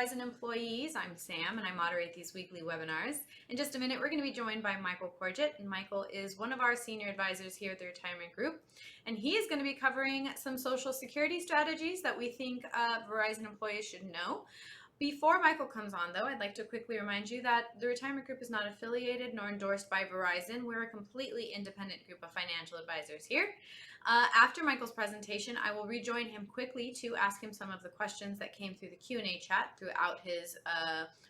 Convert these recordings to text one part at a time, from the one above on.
Verizon employees. I'm Sam and I moderate these weekly webinars. In just a minute, we're going to be joined by Michael Corgiat, and Michael is one of our senior advisors here at the Retirement Group. And he is going to be covering some Social Security strategies that we think Verizon employees should know. Before Michael comes on, though, I'd like to quickly remind you that the Retirement Group is not affiliated nor endorsed by Verizon. We're a completely independent group of financial advisors here. After Michael's presentation, I will rejoin him quickly to ask him some of the questions that came through the Q&A chat throughout his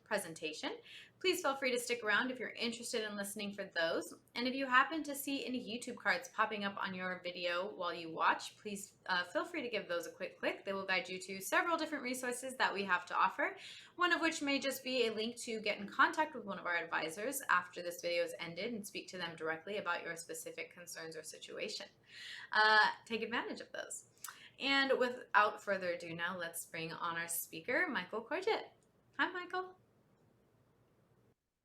presentation. Please feel free to stick around if you're interested in listening for those. And if you happen to see any YouTube cards popping up on your video while you watch, please feel free to give those a quick click. They will guide you to several different resources that we have to offer, one of which may just be a link to get in contact with one of our advisors after this video is ended and speak to them directly about your specific concerns or situation. Take advantage of those. And without further ado now, let's bring on our speaker, Michael Corgiat. Hi, Michael.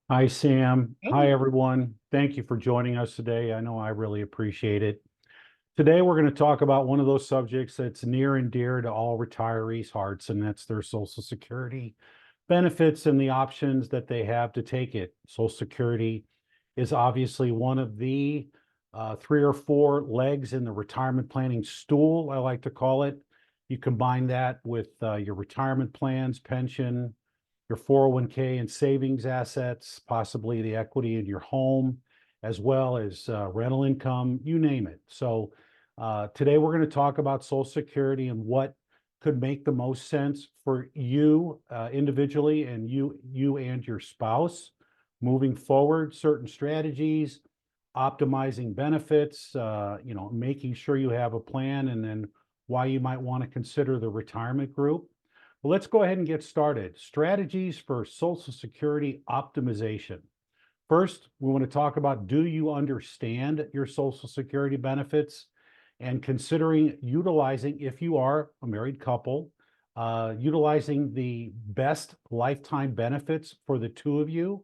Hi, Sam. Hi, Hey. everyone. Thank you for joining us today. I know I really appreciate it. Today, we're going to talk about one of those subjects that's near and dear to all retirees' hearts, and that's their Social Security benefits and the options that they have to take it. Social Security is obviously one of the 3 or 4 legs in the retirement planning stool, I like to call it. You combine that with your retirement plans, pension, your 401k and savings assets, possibly the equity in your home, as well as rental income, you name it. So today we're going to talk about Social Security and what could make the most sense for you individually and you and your spouse moving forward, certain strategies, optimizing benefits, making sure you have a plan, and then why you might want to consider the retirement group. Well, let's go ahead and get started. Strategies for Social Security optimization. First, we want to talk about, do you understand your Social Security benefits? And considering utilizing, if you are a married couple, utilizing the best lifetime benefits for the two of you.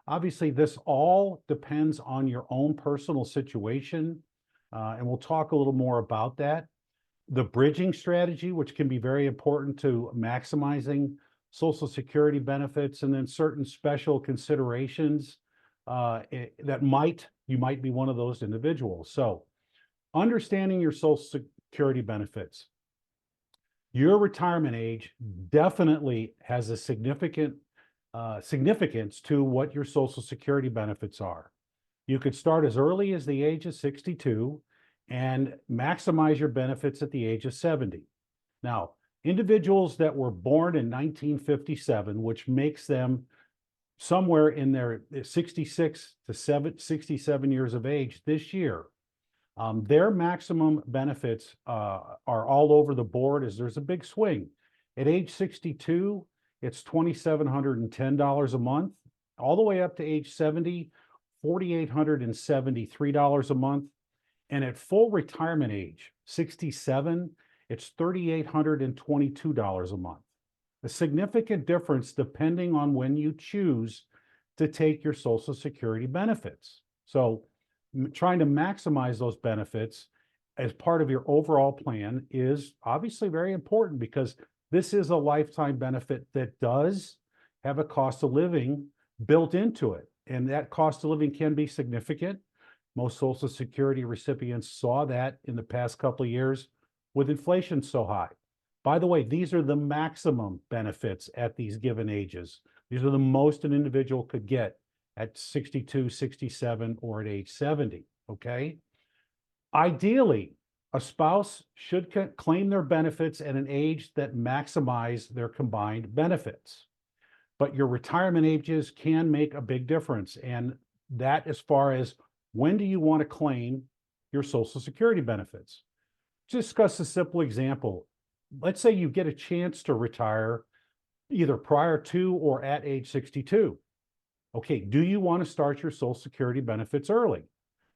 Obviously, this all depends on your own personal situation, and we'll talk a little more about that. The bridging strategy, which can be very important to maximizing Social Security benefits, and then certain special considerations that you might be one of those individuals. So understanding your Social Security benefits. Your retirement age definitely has a significant significance to what your Social Security benefits are. You could start as early as the age of 62 and maximize your benefits at the age of 70. Now, individuals that were born in 1957, which makes them somewhere in their 66 to 67 years of age this year, their maximum benefits are all over the board, as there's a big swing. At age 62, it's $2,710 a month, all the way up to age 70, $4,873 a month. And at full retirement age, 67, it's $3,822 a month. A significant difference depending on when you choose to take your Social Security benefits. So trying to maximize those benefits as part of your overall plan is obviously very important, because this is a lifetime benefit that does have a cost of living built into it. And that cost of living can be significant. Most Social Security recipients saw that in the past couple of years with inflation so high. By the way, these are the maximum benefits at these given ages. These are the most an individual could get at 62, 67, or at age 70, okay? Ideally, a spouse should claim their benefits at an age that maximize their combined benefits. But your retirement ages can make a big difference. And that, as far as when do you want to claim your Social Security benefits? Discuss a simple example. Let's say you get a chance to retire either prior to or at age 62. Okay, do you want to start your Social Security benefits early?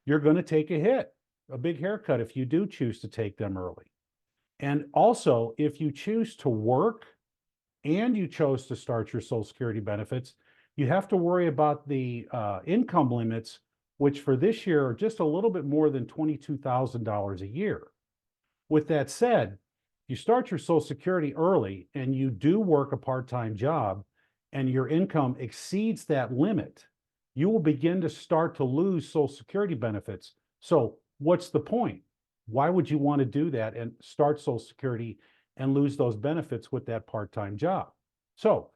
You're going to take a hit, a big haircut, if you do choose to take them early. And also, if you choose to work and you chose to start your Social Security benefits, you have to worry about the income limits, which for this year are just a little bit more than $22,000 a year. With that said, you start your Social Security early and you do work a part-time job and your income exceeds that limit, you will begin to start to lose Social Security benefits. So what's the point? Why would you want to do that and start Social Security and lose those benefits with that part-time job? So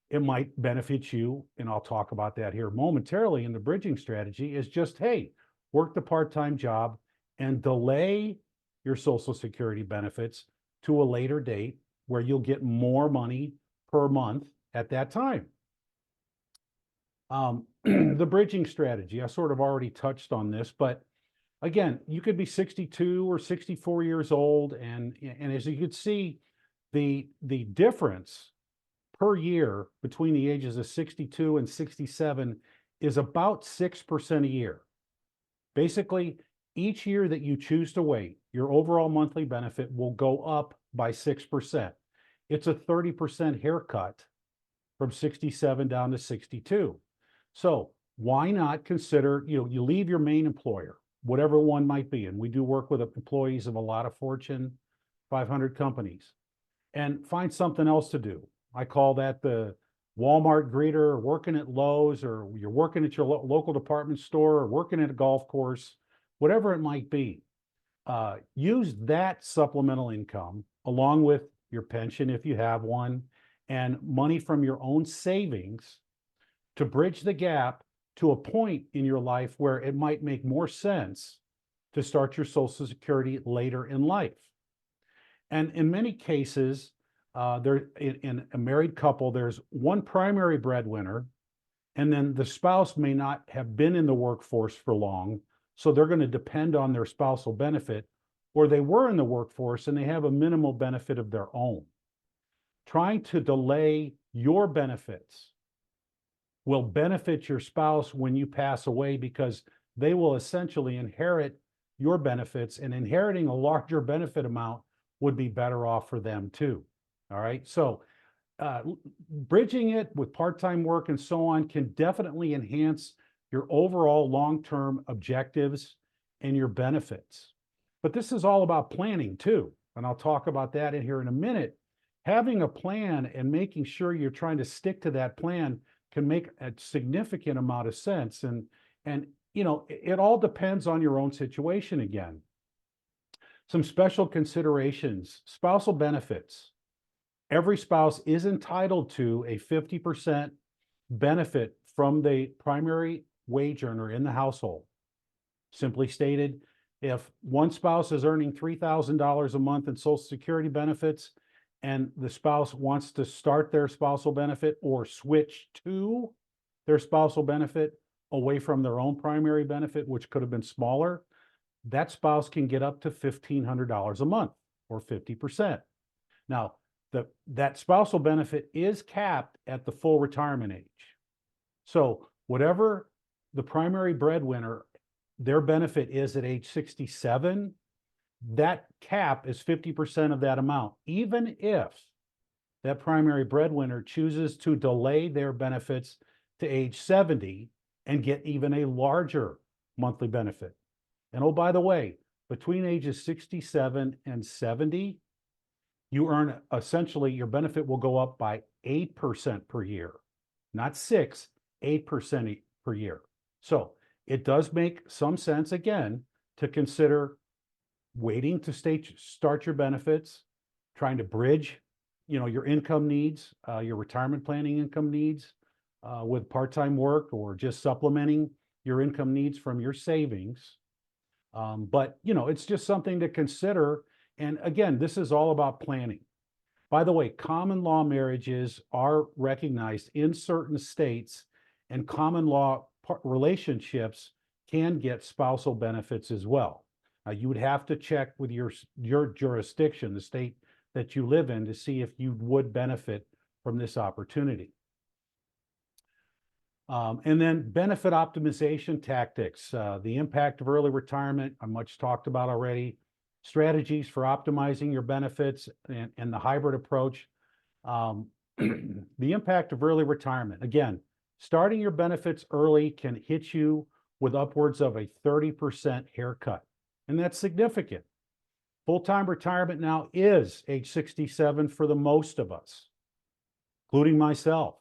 it might benefit you, and I'll talk about that here momentarily in the bridging strategy, is just, hey, work the part-time job and delay your Social Security benefits to a later date where you'll get more money per month at that time. The bridging strategy, I sort of already touched on this, but again, you could be 62 or 64 years old, and as you could see, the difference per year between the ages of 62 and 67 is about 6% a year. Basically, each year that you choose to wait, your overall monthly benefit will go up by 6%. It's a 30% haircut from 67 down to 62. So why not consider, you leave your main employer, whatever one might be, and we do work with employees of a lot of Fortune 500 companies, and find something else to do. I call that the Walmart greeter, or working at Lowe's, or you're working at your local department store, or working at a golf course, whatever it might be. Use that supplemental income along with your pension if you have one, and money from your own savings to bridge the gap to a point in your life where it might make more sense to start your Social Security later in life. And in many cases, in a married couple, there's one primary breadwinner, and then the spouse may not have been in the workforce for long, so they're going to depend on their spousal benefit, or they were in the workforce and they have a minimal benefit of their own. Trying to delay your benefits will benefit your spouse when you pass away, because they will essentially inherit your benefits, and inheriting a larger benefit amount would be better off for them too. All right. So bridging it with part-time work and so on can definitely enhance your overall long-term objectives and your benefits. But this is all about planning too. And I'll talk about that in here in a minute. Having a plan and making sure you're trying to stick to that plan can make a significant amount of sense. And it all depends on your own situation again. Some special considerations: spousal benefits. Every spouse is entitled to a 50% benefit from the primary wage earner in the household. Simply stated, if one spouse is earning $3,000 a month in Social Security benefits, and the spouse wants to start their spousal benefit or switch to their spousal benefit away from their own primary benefit, which could have been smaller, that spouse can get up to $1,500 a month, or 50%. Now, that spousal benefit is capped at the full retirement age. So whatever the primary breadwinner, their benefit is at age 67, that cap is 50% of that amount, even if that primary breadwinner chooses to delay their benefits to age 70 and get even a larger monthly benefit. And oh, by the way, between ages 67 and 70, you earn, essentially, your benefit will go up by 8% per year, not 6, 8% per year. So it does make some sense, again, to consider waiting to start your benefits, trying to bridge, your income needs, your retirement planning income needs, with part-time work, or just supplementing your income needs from your savings. But it's just something to consider. And again, this is all about planning. By the way, common law marriages are recognized in certain states, and common law relationships can get spousal benefits as well. You would have to check with your jurisdiction, the state that you live in, to see if you would benefit from this opportunity. And then benefit optimization tactics. The impact of early retirement, I much talked about already. Strategies for optimizing your benefits, and the hybrid approach. The impact of early retirement. Again, starting your benefits early can hit you with upwards of a 30% haircut, and that's significant. Full-time retirement now is age 67 for the most of us, including myself.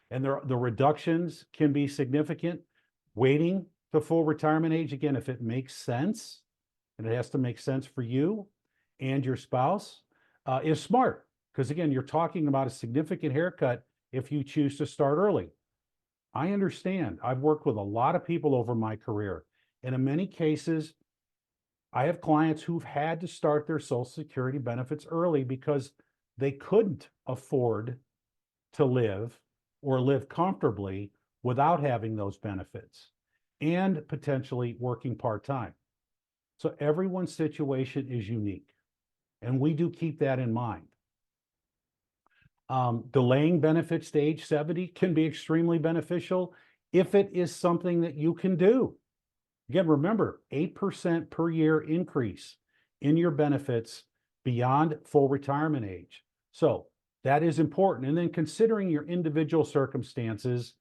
And the reductions can be significant. Waiting to full retirement age, again, if it makes sense, and it has to make sense for you and your spouse, is smart. Because again, you're talking about a significant haircut if you choose to start early. I understand. I've worked with a lot of people over my career, and in many cases, I have clients who've had to start their Social Security benefits early because they couldn't afford to live or live comfortably without having those benefits and potentially working part-time. So everyone's situation is unique, and we do keep that in mind. Delaying benefits to age 70 can be extremely beneficial if it is something that you can do. Again, remember, 8% per year increase in your benefits beyond full retirement age. So that is important. And then considering your individual circumstances,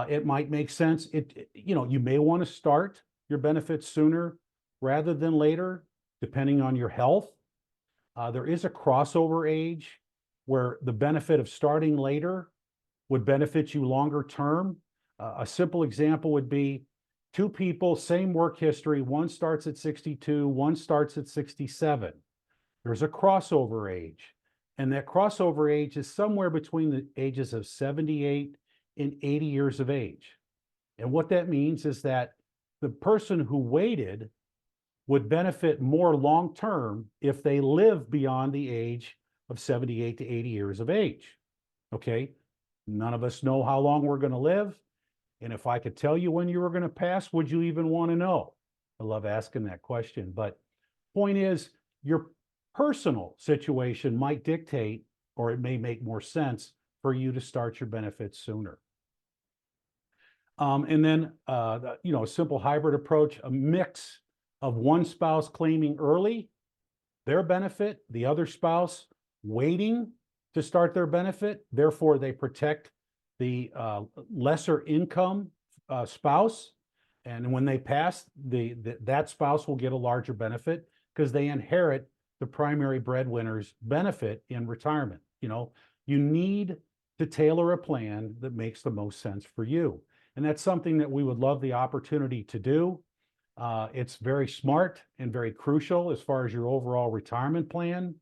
it might make sense. You may want to start your benefits sooner rather than later, depending on your health. There is a crossover age where the benefit of starting later would benefit you longer term. A simple example would be two people, same work history. One starts at 62, one starts at 67. There's a crossover age. And that crossover age is somewhere between the ages of 78 and 80 years of age. And what that means is that the person who waited would benefit more long-term if they live beyond the age of 78 to 80 years of age. Okay? None of us know how long we're going to live. And if I could tell you when you were going to pass, would you even want to know? I love asking that question. But point is, your personal situation might dictate, or it may make more sense for you to start your benefits sooner. And then, a simple hybrid approach, a mix of one spouse claiming early their benefit, the other spouse waiting to start their benefit. Therefore, they protect the lesser income spouse. And when they pass, that spouse will get a larger benefit because they inherit the primary breadwinner's benefit in retirement. You need to tailor a plan that makes the most sense for you. And that's something that we would love the opportunity to do. It's very smart and very crucial as far as your overall retirement plan.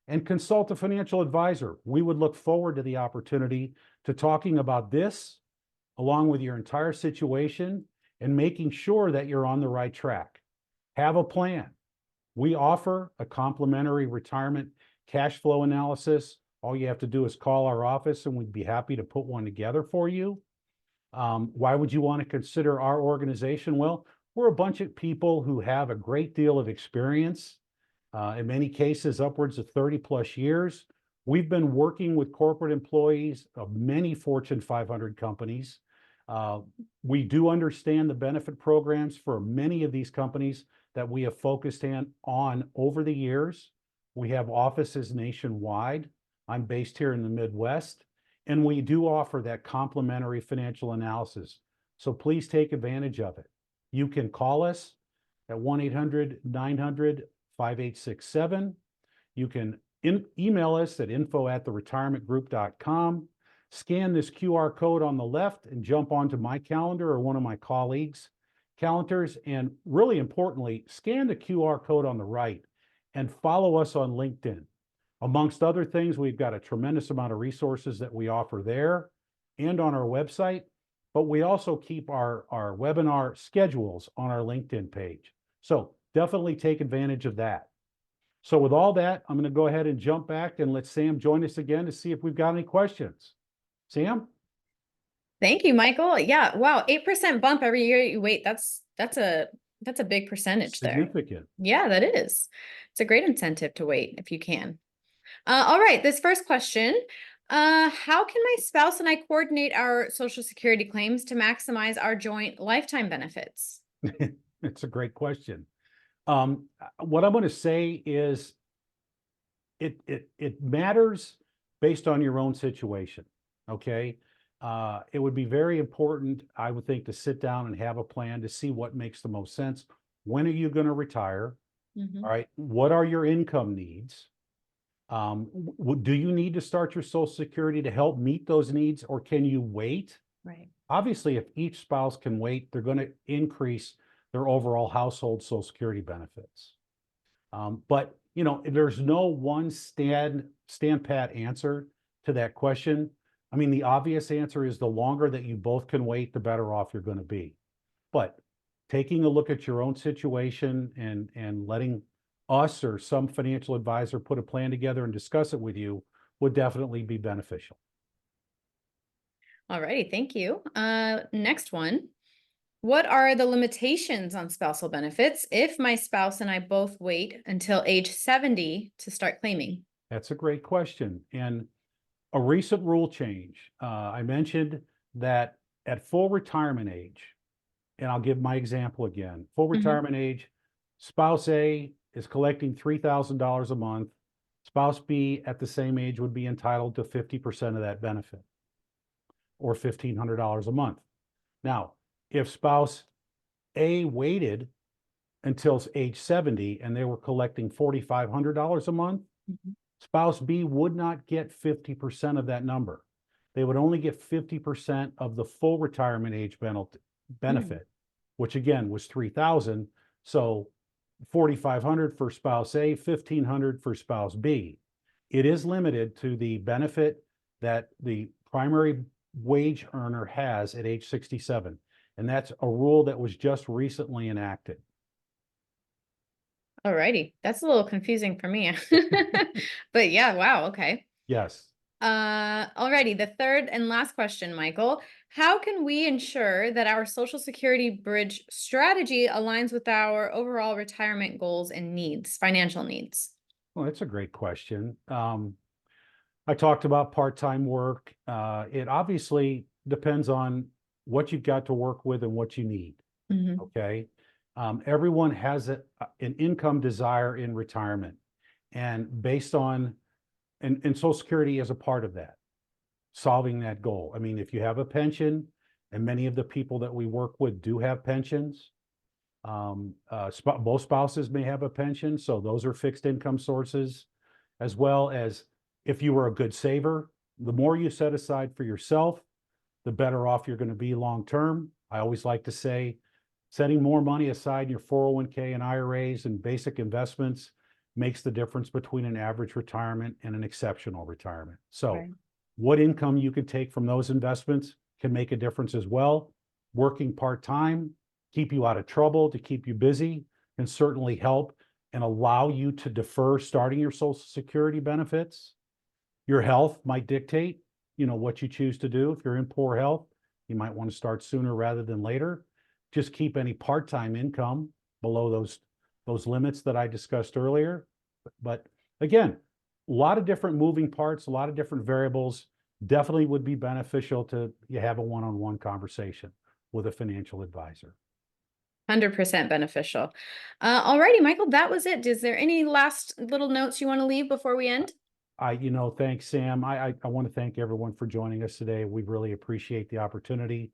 And consult a financial advisor. We would look forward to the opportunity to talking about this along with your entire situation and making sure that you're on the right track. Have a plan. We offer a complimentary retirement cash flow analysis. All you have to do is call our office and we'd be happy to put one together for you. Why would you want to consider our organization? Well, we're a bunch of people who have a great deal of experience, in many cases upwards of 30 plus years. We've been working with corporate employees of many Fortune 500 companies. We do understand the benefit programs for many of these companies that we have focused on over the years. We have offices nationwide. I'm based here in the Midwest, and we do offer that complimentary financial analysis. So please take advantage of it. You can call us at 1-800-900-5867. You can email us at info@theretirementgroup.com. Scan this QR code on the left and jump onto my calendar or one of my colleagues' calendars. And really importantly, scan the QR code on the right and follow us on LinkedIn. Amongst other things, we've got a tremendous amount of resources that we offer there and on our website, but we also keep our webinar schedules on our LinkedIn page. So definitely take advantage of that. So with all that, I'm going to go ahead and jump back and let Sam join us again to see if we've got any questions. Sam? Thank you, Michael. Yeah. Wow. 8% bump every year you wait. That's a big percentage there. Significant. Yeah, that is. It's a great incentive to wait if you can. All right. This first question, how can my spouse and I coordinate our Social Security claims to maximize our joint lifetime benefits? It's a great question. What I'm going to say is it matters based on your own situation. Okay. It would be very important, I would think, to sit down and have a plan to see what makes the most sense. When are you going to retire? Mhm. All right. What are your income needs? Do you need to start your Social Security to help meet those needs, or can you wait? Right. Obviously, if each spouse can wait, they're going to increase their overall household Social Security benefits. But there's no one stand pat answer to that question. I mean, the obvious answer is the longer that you both can wait, the better off you're going to be. But taking a look at your own situation and letting us or some financial advisor put a plan together and discuss it with you would definitely be beneficial. All righty. Thank you. Next one. What are the limitations on spousal benefits if my spouse and I both wait until age 70 to start claiming? That's a great question. And a recent rule change, I mentioned that at full retirement age, and I'll give my example again, full Mhm. retirement age, spouse A is collecting $3,000 a month. Spouse B at the same age would be entitled to 50% of that benefit, or $1,500 a month. Now, if spouse A waited until age 70 and they were collecting $4,500 a month, Mhm. spouse B would not get 50% of that number. They would only get 50% of the full retirement age Mm. benefit, which again was 3,000. So 4,500 for spouse A, 1,500 for spouse B. It is limited to the benefit that the primary wage earner has at age 67. And that's a rule that was just recently enacted. All righty. That's a little confusing for me. But yeah, wow, okay. Yes. Alrighty, the third and last question, Michael. How can we ensure that our Social Security bridge strategy aligns with our overall retirement goals and needs, financial needs? Well, that's a great question. I talked about part-time work. It obviously depends on what you've got to work with and what you need. Mhm. Okay. Everyone has an income desire in retirement, and based on, and Social Security is a part of that, solving that goal. I mean, if you have a pension, and many of the people that we work with do have pensions, both spouses may have a pension, so those are fixed income sources, as well as if you were a good saver, the more you set aside for yourself, the better off you're going to be long term. I always like to say, setting more money aside in your 401k and IRAs and basic investments makes the difference between an average retirement and an exceptional retirement. So, Right. what income you can take from those investments can make a difference as well. Working part time, keep you out of trouble, to keep you busy, can certainly help and allow you to defer starting your Social Security benefits. Your health might dictate, what you choose to do. If you're in poor health, you might want to start sooner rather than later. Just keep any part-time income below those limits that I discussed earlier. But again, a lot of different moving parts, a lot of different variables. Definitely would be beneficial to you have a one-on-one conversation with a financial advisor. 100% beneficial. Alrighty, Michael, that was it. Is there any last little notes you want to leave before we end? Thanks, Sam. I want to thank everyone for joining us today. We really appreciate the opportunity.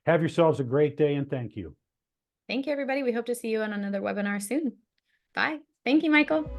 Have yourselves a great day, and thank you. Thank you, everybody. We hope to see you on another webinar soon. Bye. Thank you, Michael.